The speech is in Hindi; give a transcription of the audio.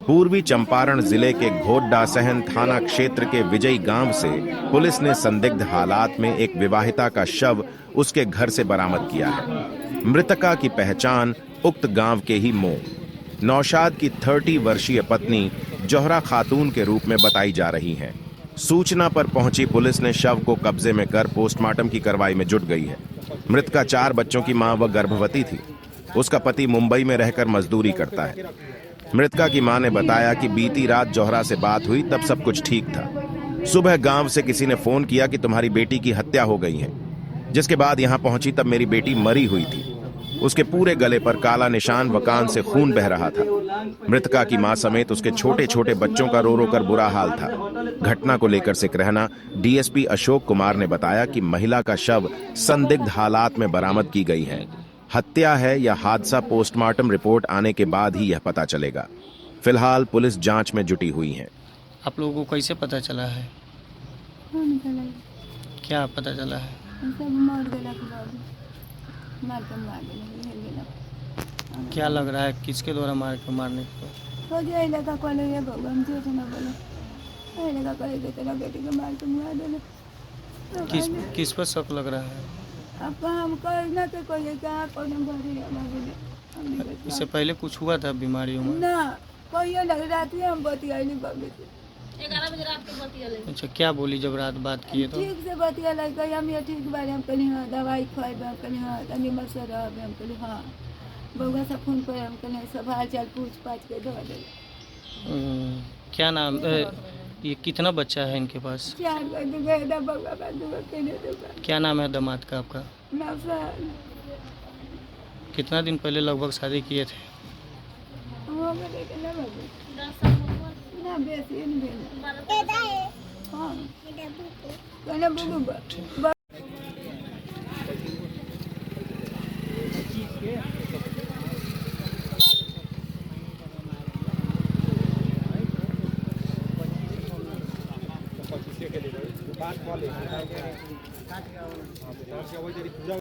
पूर्वी चंपारण जिले के घोड़ासहन थाना क्षेत्र के विजयी गांव से पुलिस ने संदिग्ध हालात में एक विवाहिता का शव उसके घर से बरामद किया है। मृतका की पहचान उक्त गांव के ही नौशाद की 30 वर्षीय पत्नी जोहरा खातून के रूप में बताई जा रही है। सूचना पर पहुंची पुलिस ने शव को कब्जे में कर पोस्टमार्टम की कार्रवाई में जुट गई है। मृतका 4 बच्चों की मां व गर्भवती थी। उसका पति मुंबई में रहकर मजदूरी करता है। मृतका की मां ने बताया कि बीती रात जोहरा से बात हुई, तब सब कुछ ठीक था। सुबह गांव से किसी ने फोन किया कि तुम्हारी बेटी की हत्या हो गई है। जिसके बाद यहां पहुंची तब मेरी बेटी मरी हुई थी। उसके पूरे गले पर काला निशान व कान से खून बह रहा था। मृतका की मां समेत उसके छोटे छोटे बच्चों का रो रो कर बुरा हाल था। घटना को लेकर सिकरहना डीएसपी अशोक कुमार ने बताया कि महिला का शव संदिग्ध हालात में बरामद की गई है। हत्या है या हादसा पोस्टमार्टम रिपोर्ट आने के बाद ही यह पता चलेगा। फिलहाल पुलिस जांच में जुटी हुई है। आप लोगों को कैसे पता चला है? क्या पता चला है? क्या लग रहा है किसके द्वारा मारने को? किस पर शक लग रहा है? इससे पहले कुछ हुआ था बीमारियों में? अच्छा, क्या बोली जब रात बात किए तो? ठीक से बतिया लगे हम ये ठीक बारे हम कहली हाँ दवाई खाएब हम कहली हाँ तनी मत से रहब हम कहली हाँ बउआ से फोन पर हम कहली सब हाल चाल पूछ पाछ के दे दे। क्या नाम ये कितना बच्चा है इनके पास? 4 बउआ बा दूगो केने दूगो। क्या नाम है दामाद का आपका? नौशाद। कितना दिन पहले लगभग शादी किए थे? हां मेरे के ना बाबू 10 ना बेसी नहीं बेटा है हां कहना बुबू